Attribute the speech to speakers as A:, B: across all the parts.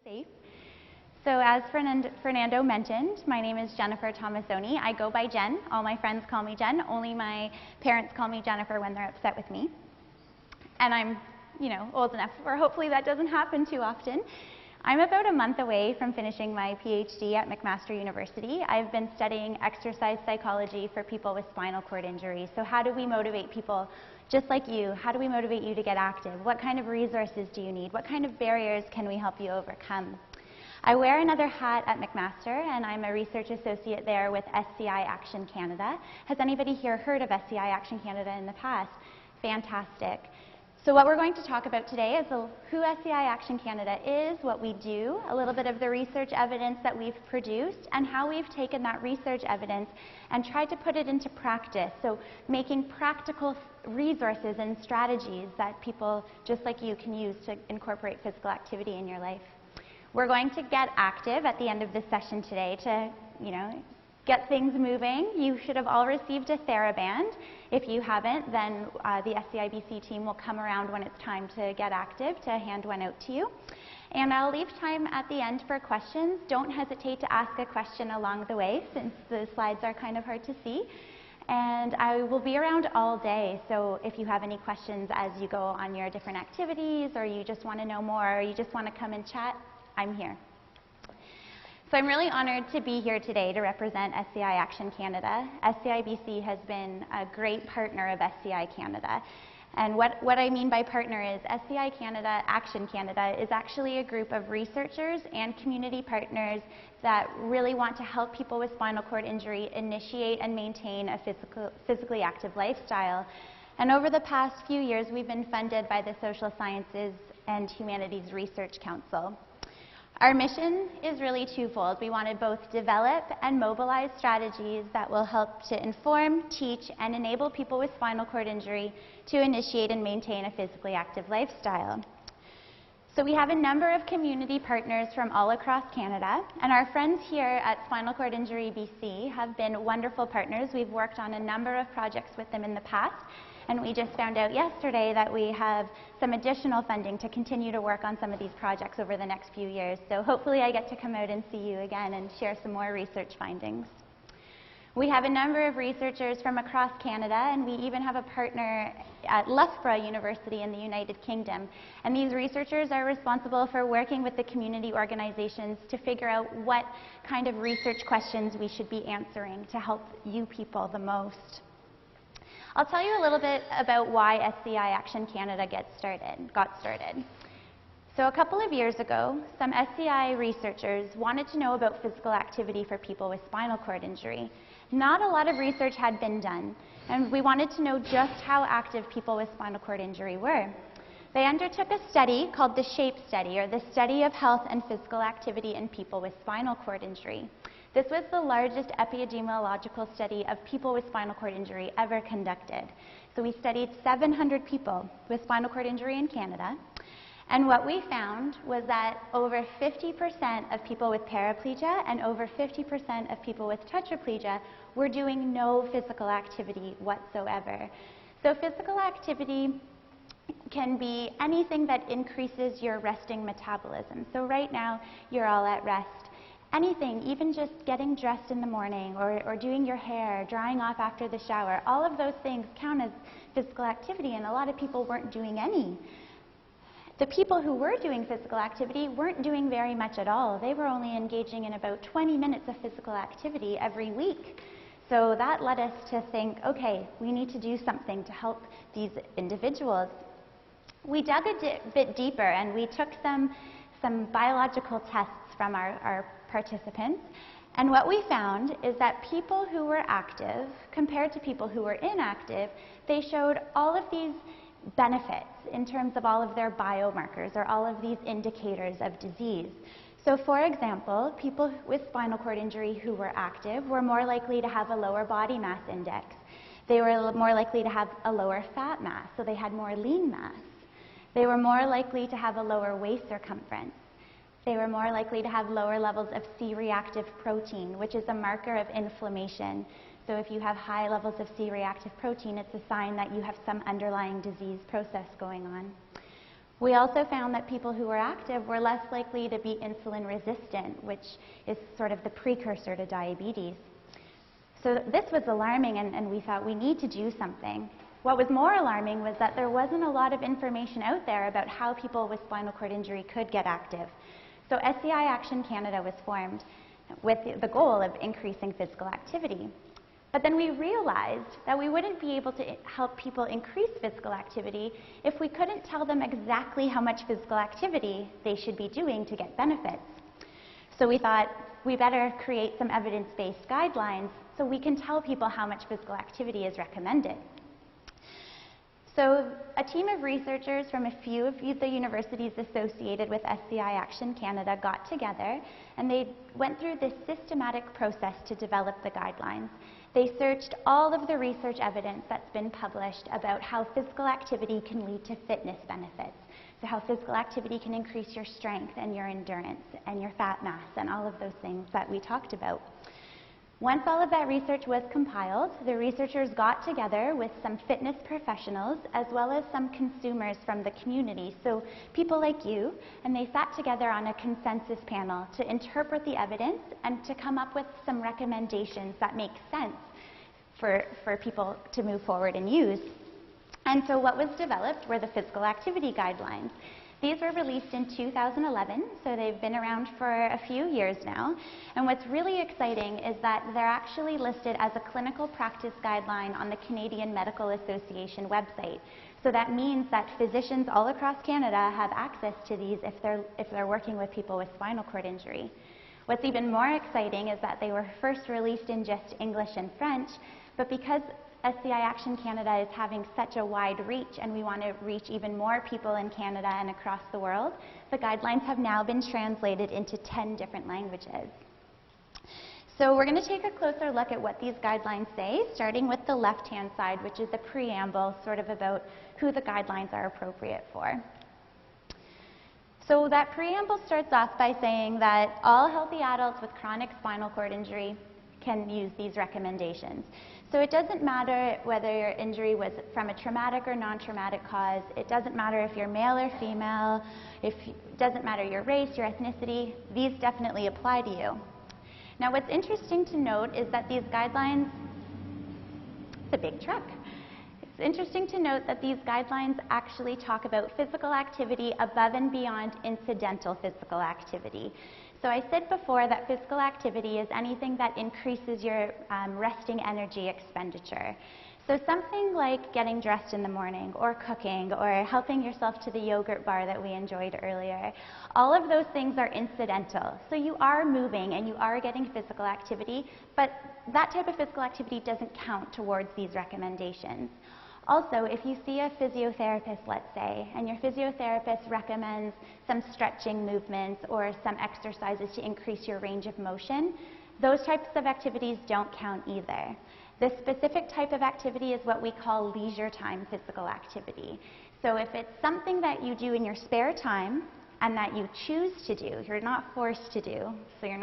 A: Safe. So as Fernando mentioned, my name is Jennifer Tomasone. I go by Jen. All my friends call me Jen. Only my parents call me Jennifer when they're upset with me. And I'm, old enough where hopefully that doesn't happen too often. I'm about a month away from finishing my PhD at McMaster University. I've been studying exercise psychology for people with spinal cord injury. So how do we motivate people just like you? How do we motivate you to get active? What kind of resources do you need? What kind of barriers can we help you overcome? I wear another hat at McMaster, and I'm a research associate there with SCI Action Canada. Has anybody here heard of SCI Action Canada in the past? Fantastic. So what we're going to talk about today is who SCI Action Canada is, what we do, a little bit of the research evidence that we've produced, and how we've taken that research evidence and tried to put it into practice. So making practical resources and strategies that people just like you can use to incorporate physical activity in your life. We're going to get active at the end of this session today to, get things moving. You should have all received a TheraBand. If you haven't, then the SCIBC team will come around when it's time to get active to hand one out to you. And I'll leave time at the end for questions. Don't hesitate to ask a question along the way, since the slides are kind of hard to see. And I will be around all day, so if you have any questions as you go on your different activities, or you just want to know more, or you just want to come and chat, I'm here. So I'm really honored to be here today to represent SCI Action Canada. SCIBC has been a great partner of SCI Canada. And what I mean by partner is SCI Action Canada is actually a group of researchers and community partners that really want to help people with spinal cord injury initiate and maintain a physically active lifestyle. And over the past few years, we've been funded by the Social Sciences and Humanities Research Council. Our mission is really twofold. We want to both develop and mobilize strategies that will help to inform, teach, and enable people with spinal cord injury to initiate and maintain a physically active lifestyle. So we have a number of community partners from all across Canada, and our friends here at Spinal Cord Injury BC have been wonderful partners. We've worked on a number of projects with them in the past, and we just found out yesterday that we have some additional funding to continue to work on some of these projects over the next few years. So hopefully I get to come out and see you again and share some more research findings. We have a number of researchers from across Canada, and we even have a partner at Loughborough University in the United Kingdom. And these researchers are responsible for working with the community organizations to figure out what kind of research questions we should be answering to help you people the most. I'll tell you a little bit about why SCI Action Canada got started. So a couple of years ago, some SCI researchers wanted to know about physical activity for people with spinal cord injury. Not a lot of research had been done, and we wanted to know just how active people with spinal cord injury were. They undertook a study called the SHAPE study, or the Study of Health and Physical Activity in People with Spinal Cord Injury. This was the largest epidemiological study of people with spinal cord injury ever conducted. So we studied 700 people with spinal cord injury in Canada, and what we found was that over 50% of people with paraplegia and over 50% of people with tetraplegia were doing no physical activity whatsoever. So physical activity can be anything that increases your resting metabolism. So right now, you're all at rest. Anything, even just getting dressed in the morning or doing your hair, drying off after the shower, all of those things count as physical activity, and a lot of people weren't doing any. The people who were doing physical activity weren't doing very much at all. They were only engaging in about 20 minutes of physical activity every week. So that led us to think, okay, we need to do something to help these individuals. We dug a bit deeper, and we took some biological tests from our participants, and what we found is that people who were active compared to people who were inactive, they showed all of these benefits in terms of all of their biomarkers or all of these indicators of disease. So for example, people with spinal cord injury who were active were more likely to have a lower body mass index. They were more likely to have a lower fat mass, so they had more lean mass. They were more likely to have a lower waist circumference. They were more likely to have lower levels of C-reactive protein, which is a marker of inflammation. So if you have high levels of C-reactive protein, it's a sign that you have some underlying disease process going on. We also found that people who were active were less likely to be insulin resistant, which is sort of the precursor to diabetes. So this was alarming, and we thought we need to do something. What was more alarming was that there wasn't a lot of information out there about how people with spinal cord injury could get active. So SCI Action Canada was formed with the goal of increasing physical activity. But then we realized that we wouldn't be able to help people increase physical activity if we couldn't tell them exactly how much physical activity they should be doing to get benefits. So we thought we better create some evidence-based guidelines so we can tell people how much physical activity is recommended. So a team of researchers from a few of the universities associated with SCI Action Canada got together, and they went through this systematic process to develop the guidelines. They searched all of the research evidence that's been published about how physical activity can lead to fitness benefits. So how physical activity can increase your strength and your endurance and your fat mass and all of those things that we talked about. Once all of that research was compiled, the researchers got together with some fitness professionals as well as some consumers from the community, so people like you, and they sat together on a consensus panel to interpret the evidence and to come up with some recommendations that make sense for people to move forward and use. And so what was developed were the physical activity guidelines. These were released in 2011, so they've been around for a few years now. And what's really exciting is that they're actually listed as a clinical practice guideline on the Canadian Medical Association website. So that means that physicians all across Canada have access to these if they're working with people with spinal cord injury. What's even more exciting is that they were first released in just English and French, but because SCI Action Canada is having such a wide reach, and we want to reach even more people in Canada and across the world, the guidelines have now been translated into 10 different languages. So we're going to take a closer look at what these guidelines say, starting with the left-hand side, which is the preamble, sort of about who the guidelines are appropriate for. So that preamble starts off by saying that all healthy adults with chronic spinal cord injury can use these recommendations. So it doesn't matter whether your injury was from a traumatic or non-traumatic cause. It doesn't matter if you're male or female. It doesn't matter your race, your ethnicity. These definitely apply to you. Now what's interesting to note is that these guidelines, it's a big truck. It's interesting to note that these guidelines actually talk about physical activity above and beyond incidental physical activity. So I said before that physical activity is anything that increases your resting energy expenditure. So something like getting dressed in the morning, or cooking, or helping yourself to the yogurt bar that we enjoyed earlier. All of those things are incidental. So you are moving and you are getting physical activity, but that type of physical activity doesn't count towards these recommendations. Also, if you see a physiotherapist, let's say, and your physiotherapist recommends some stretching movements or some exercises to increase your range of motion, those types of activities don't count either. The specific type of activity is what we call leisure time physical activity. So if it's something that you do in your spare time and that you choose to do, you're not forced to do, so you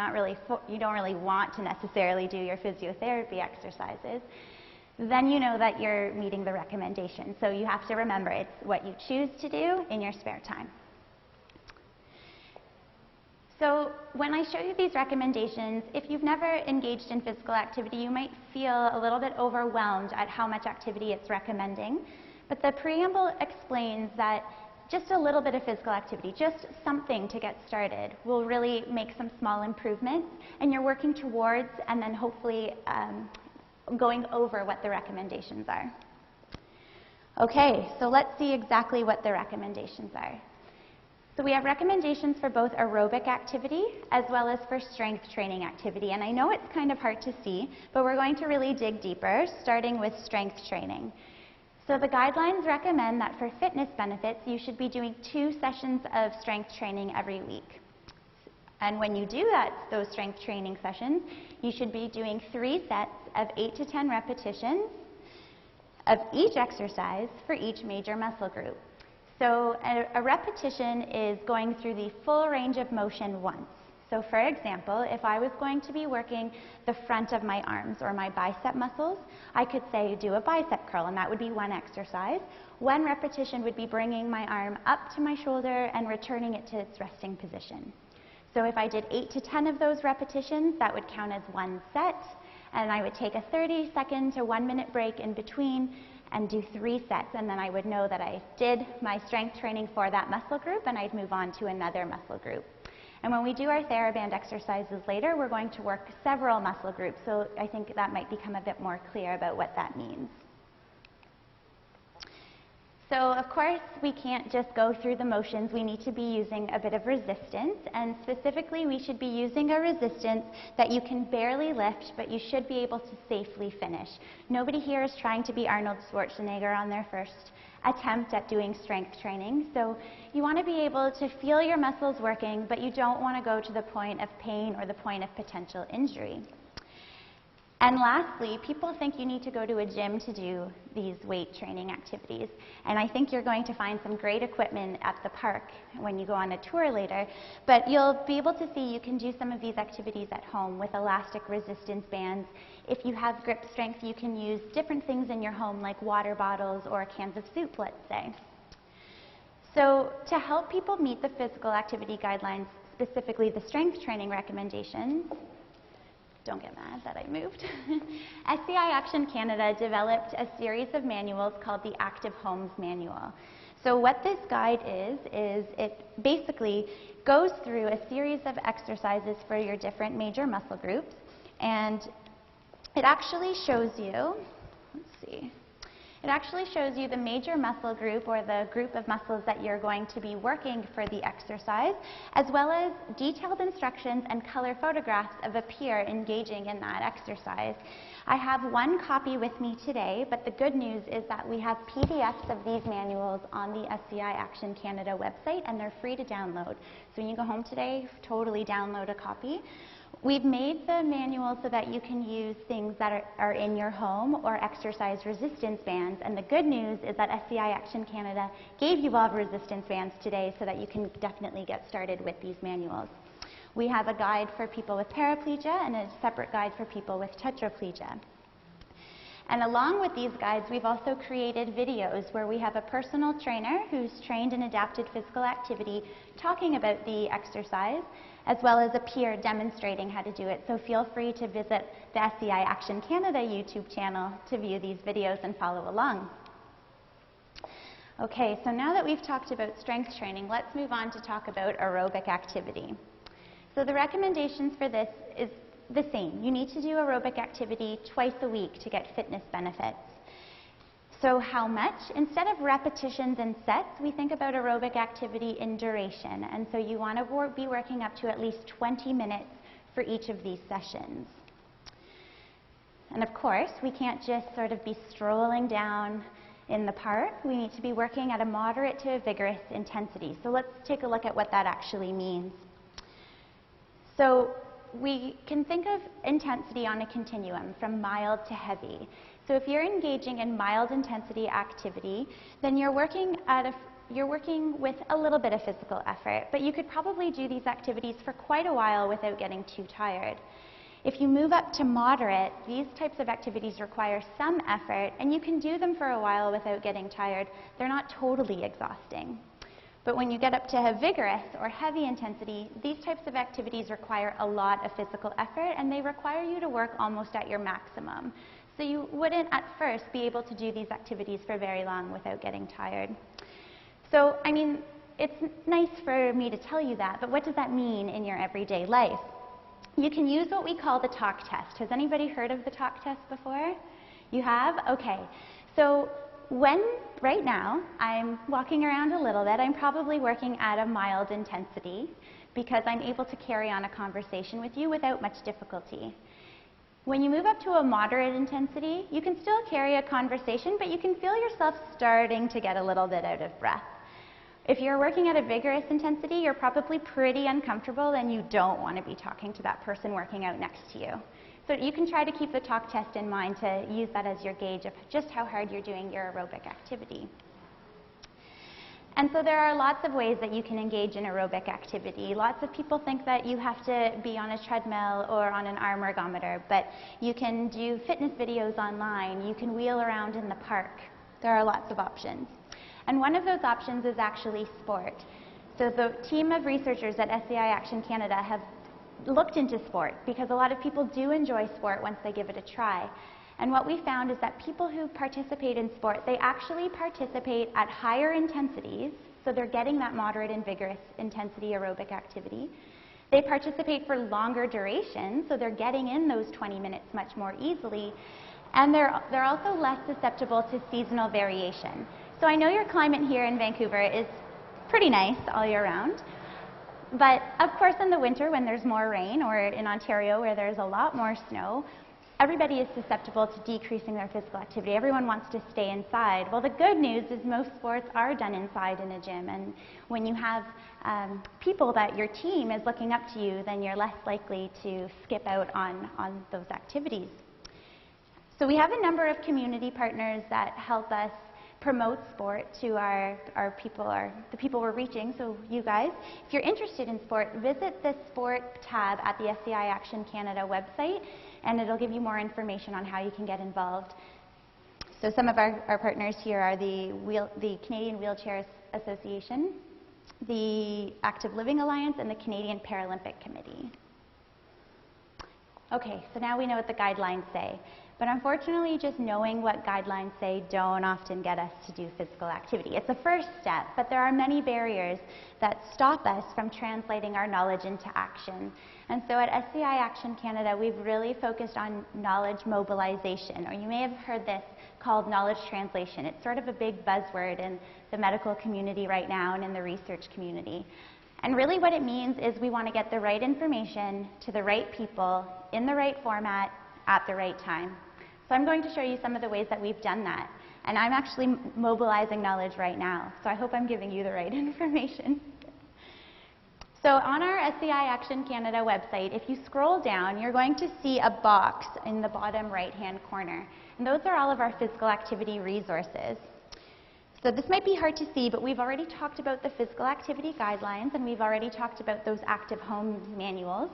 A: don't really want to necessarily do your physiotherapy exercises, then you know that you're meeting the recommendation. So you have to remember it's what you choose to do in your spare time. So when I show you these recommendations, if you've never engaged in physical activity, you might feel a little bit overwhelmed at how much activity it's recommending. But the preamble explains that just a little bit of physical activity, just something to get started, will really make some small improvements, and you're working towards and then hopefully going over what the recommendations are. Okay, so let's see exactly what the recommendations are. So we have recommendations for both aerobic activity as well as for strength training activity. And I know it's kind of hard to see, but we're going to really dig deeper, starting with strength training. So the guidelines recommend that for fitness benefits, you should be doing 2 sessions of strength training every week. And when you do those strength training sessions, you should be doing 3 sets of 8 to 10 repetitions of each exercise for each major muscle group. So a repetition is going through the full range of motion once. So for example, if I was going to be working the front of my arms or my bicep muscles, I could say do a bicep curl, and that would be one exercise. One repetition would be bringing my arm up to my shoulder and returning it to its resting position. So if I did 8 to 10 of those repetitions, that would count as one set, and I would take a 30-second to 1-minute break in between and do 3 sets, and then I would know that I did my strength training for that muscle group, and I'd move on to another muscle group. And when we do our TheraBand exercises later, we're going to work several muscle groups, so I think that might become a bit more clear about what that means. So of course, we can't just go through the motions. We need to be using a bit of resistance, and specifically we should be using a resistance that you can barely lift, but you should be able to safely finish. Nobody here is trying to be Arnold Schwarzenegger on their first attempt at doing strength training. So you want to be able to feel your muscles working, but you don't want to go to the point of pain or the point of potential injury. And lastly, people think you need to go to a gym to do these weight training activities. And I think you're going to find some great equipment at the park when you go on a tour later. But you'll be able to see you can do some of these activities at home with elastic resistance bands. If you have grip strength, you can use different things in your home like water bottles or cans of soup, let's say. So to help people meet the physical activity guidelines, specifically the strength training recommendations, don't get mad that I moved. SCI Action Canada developed a series of manuals called the Active Homes Manual. So what this guide is it basically goes through a series of exercises for your different major muscle groups, and it actually shows you, it actually shows you the major muscle group or the group of muscles that you're going to be working for the exercise, as well as detailed instructions and color photographs of a peer engaging in that exercise. I have one copy with me today, but the good news is that we have PDFs of these manuals on the SCI Action Canada website, and they're free to download. So when you go home today, totally download a copy. We've made the manual so that you can use things that are in your home or exercise resistance bands. And the good news is that SCI Action Canada gave you all resistance bands today so that you can definitely get started with these manuals. We have a guide for people with paraplegia and a separate guide for people with tetraplegia. And along with these guides, we've also created videos where we have a personal trainer who's trained in adapted physical activity talking about the exercise, as well as a peer demonstrating how to do it. So feel free to visit the SCI Action Canada YouTube channel to view these videos and follow along. Okay, so now that we've talked about strength training, let's move on to talk about aerobic activity. So the recommendations for this is the same. You need to do aerobic activity twice a week to get fitness benefits. So how much? Instead of repetitions and sets, we think about aerobic activity in duration. And so you want to be working up to at least 20 minutes for each of these sessions. And of course, we can't just sort of be strolling down in the park. We need to be working at a moderate to a vigorous intensity. So let's take a look at what that actually means. So we can think of intensity on a continuum from mild to heavy. So if you're engaging in mild intensity activity, then you're working with a little bit of physical effort, but you could probably do these activities for quite a while without getting too tired. If you move up to moderate, these types of activities require some effort, and you can do them for a while without getting tired. They're not totally exhausting. But when you get up to a vigorous or heavy intensity, these types of activities require a lot of physical effort, and they require you to work almost at your maximum. So you wouldn't at first be able to do these activities for very long without getting tired. So, I mean, it's nice for me to tell you that, but what does that mean in your everyday life? You can use what we call the talk test. Has anybody heard of the talk test before? You have? Okay. So right now, I'm walking around a little bit, I'm probably working at a mild intensity because I'm able to carry on a conversation with you without much difficulty. When you move up to a moderate intensity, you can still carry a conversation, but you can feel yourself starting to get a little bit out of breath. If you're working at a vigorous intensity, you're probably pretty uncomfortable and you don't want to be talking to that person working out next to you. So you can try to keep the talk test in mind to use that as your gauge of just how hard you're doing your aerobic activity. And so there are lots of ways that you can engage in aerobic activity. Lots of people think that you have to be on a treadmill or on an arm ergometer, but you can do fitness videos online. You can wheel around in the park. There are lots of options. And one of those options is actually sport. So the team of researchers at SCI Action Canada have looked into sport because a lot of people do enjoy sport once they give it a try. And what we found is that people who participate in sport, they actually participate at higher intensities, so they're getting that moderate and vigorous intensity aerobic activity. They participate for longer durations, so they're getting in those 20 minutes much more easily. And they're also less susceptible to seasonal variation. So I know your climate here in Vancouver is pretty nice all year round. But of course in the winter when there's more rain, or in Ontario where there's a lot more snow, everybody is susceptible to decreasing their physical activity. Everyone wants to stay inside. Well, the good news is most sports are done inside in a gym. And when you have people that your team is looking up to you, then you're less likely to skip out on those activities. So we have a number of community partners that help us promote sport to the people we're reaching, so you guys. If you're interested in sport, visit the sport tab at the SCI Action Canada website, and it'll give you more information on how you can get involved. So some of our partners here are the Canadian Wheelchair Association, the Active Living Alliance, and the Canadian Paralympic Committee. Okay, so now we know what the guidelines say. But unfortunately, just knowing what guidelines say don't often get us to do physical activity. It's a first step, but there are many barriers that stop us from translating our knowledge into action. And so at SCI Action Canada, we've really focused on knowledge mobilization, or you may have heard this called knowledge translation. It's sort of a big buzzword in the medical community right now and in the research community. And really what it means is we want to get the right information to the right people in the right format at the right time. So I'm going to show you some of the ways that we've done that. And I'm actually mobilizing knowledge right now, so I hope I'm giving you the right information. So on our SCI Action Canada website, if you scroll down, you're going to see a box in the bottom right-hand corner. And those are all of our physical activity resources. So this might be hard to see, but we've already talked about the physical activity guidelines, and we've already talked about those active home manuals.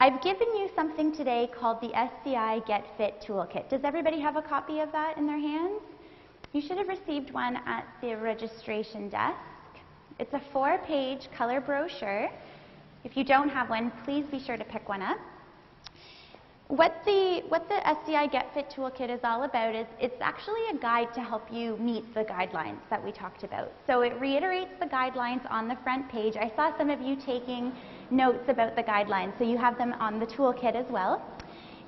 A: I've given you something today called the SCI Get Fit Toolkit. Does everybody have a copy of that in their hands? You should have received one at the registration desk. It's a 4-page color brochure. If you don't have one, please be sure to pick one up. What the SCI Get Fit Toolkit is all about is it's actually a guide to help you meet the guidelines that we talked about. So it reiterates the guidelines on the front page. I saw some of you taking notes about the guidelines, so you have them on the toolkit as well.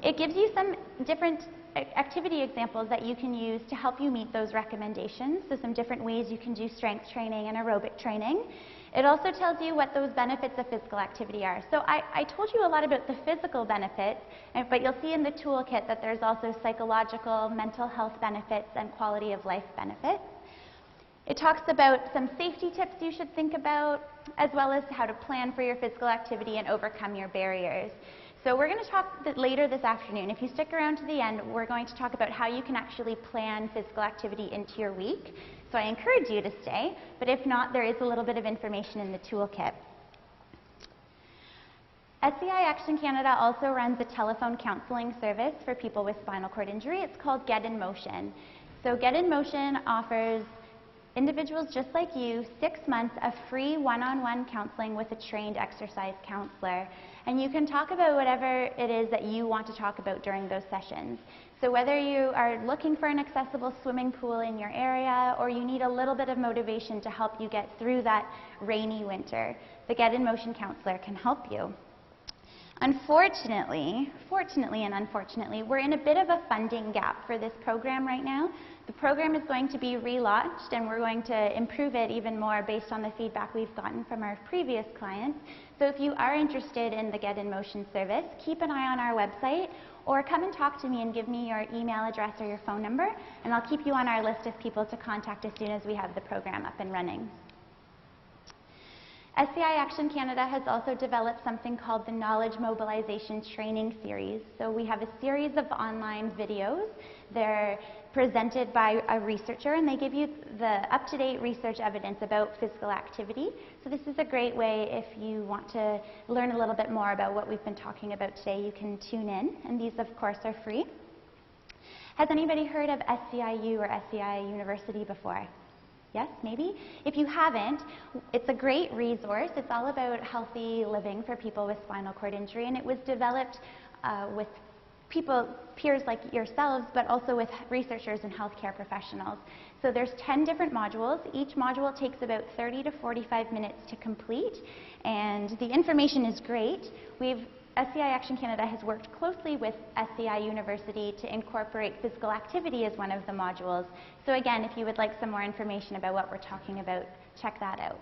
A: It gives you some different activity examples that you can use to help you meet those recommendations, so some different ways you can do strength training and aerobic training. It also tells you what those benefits of physical activity are. So I told you a lot about the physical benefits, but you'll see in the toolkit that there's also psychological, mental health benefits, and quality of life benefits. It talks about some safety tips you should think about, as well as how to plan for your physical activity and overcome your barriers. So we're going to talk later this afternoon. If you stick around to the end, we're going to talk about how you can actually plan physical activity into your week. So I encourage you to stay, but if not, there is a little bit of information in the toolkit. SCI Action Canada also runs a telephone counseling service for people with spinal cord injury. It's called Get in Motion. So Get in Motion offers individuals just like you 6 months of free one-on-one counseling with a trained exercise counselor. And you can talk about whatever it is that you want to talk about during those sessions. So whether you are looking for an accessible swimming pool in your area, or you need a little bit of motivation to help you get through that rainy winter, the Get in Motion counselor can help you. Fortunately and unfortunately, we're in a bit of a funding gap for this program right now. The program is going to be relaunched, and we're going to improve it even more based on the feedback we've gotten from our previous clients. So if you are interested in the Get in Motion service, keep an eye on our website, or come and talk to me and give me your email address or your phone number, and I'll keep you on our list of people to contact as soon as we have the program up and running. SCI Action Canada has also developed something called the Knowledge Mobilization Training Series. So we have a series of online videos. They're presented by a researcher, and they give you the up-to-date research evidence about physical activity. So this is a great way if you want to learn a little bit more about what we've been talking about today. You can tune in, and these, of course, are free. Has anybody heard of SCIU or SCI University before? Yes, maybe? If you haven't, it's a great resource. It's all about healthy living for people with spinal cord injury, and it was developed with peers like yourselves, but also with researchers and healthcare professionals. So there's 10 different modules. Each module takes about 30 to 45 minutes to complete, and the information is great. SCI Action Canada has worked closely with SCI University to incorporate physical activity as one of the modules. So again, if you would like some more information about what we're talking about, check that out.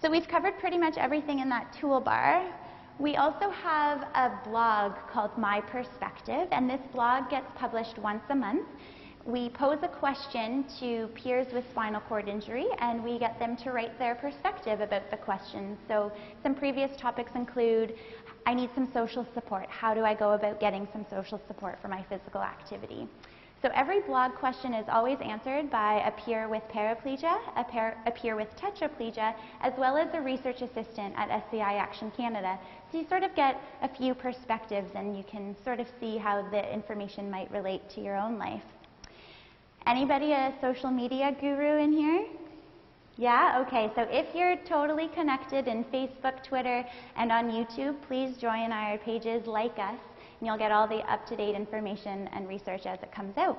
A: So we've covered pretty much everything in that toolbar. We also have a blog called My Perspective, and this blog gets published once a month. We pose a question to peers with spinal cord injury, and we get them to write their perspective about the question. So some previous topics include, I need some social support. How do I go about getting some social support for my physical activity? So every blog question is always answered by a peer with paraplegia, a peer with tetraplegia, as well as a research assistant at SCI Action Canada. So you sort of get a few perspectives, and you can sort of see how the information might relate to your own life. Anybody a social media guru in here? Yeah? Okay, so if you're totally connected in Facebook, Twitter, and on YouTube, please join our pages, like us, and you'll get all the up-to-date information and research as it comes out.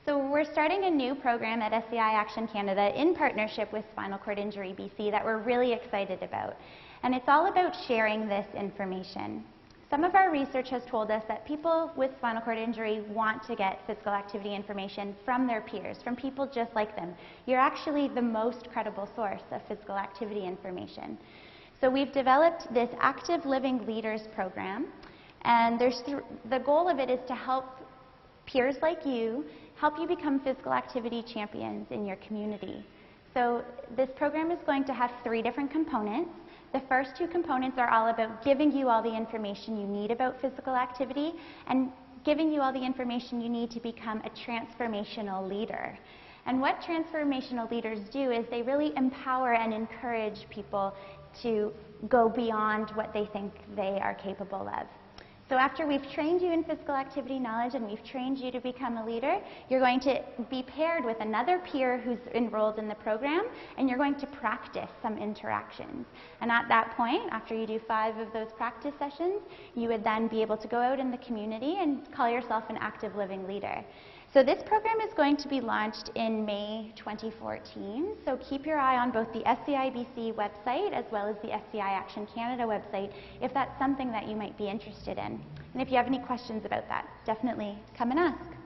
A: So we're starting a new program at SCI Action Canada in partnership with Spinal Cord Injury BC that we're really excited about. And it's all about sharing this information. Some of our research has told us that people with spinal cord injury want to get physical activity information from their peers, from people just like them. You're actually the most credible source of physical activity information. So we've developed this Active Living Leaders program, and the goal of it is to help peers like you, help you become physical activity champions in your community. So this program is going to have 3 different components. The first 2 components are all about giving you all the information you need about physical activity and giving you all the information you need to become a transformational leader. And what transformational leaders do is they really empower and encourage people to go beyond what they think they are capable of. So after we've trained you in physical activity knowledge and we've trained you to become a leader, you're going to be paired with another peer who's enrolled in the program, and you're going to practice some interactions. And at that point, after you do 5 of those practice sessions, you would then be able to go out in the community and call yourself an active living leader. So this program is going to be launched in May 2014, so keep your eye on both the SCI BC website as well as the SCI Action Canada website if that's something that you might be interested in. And if you have any questions about that, definitely come and ask.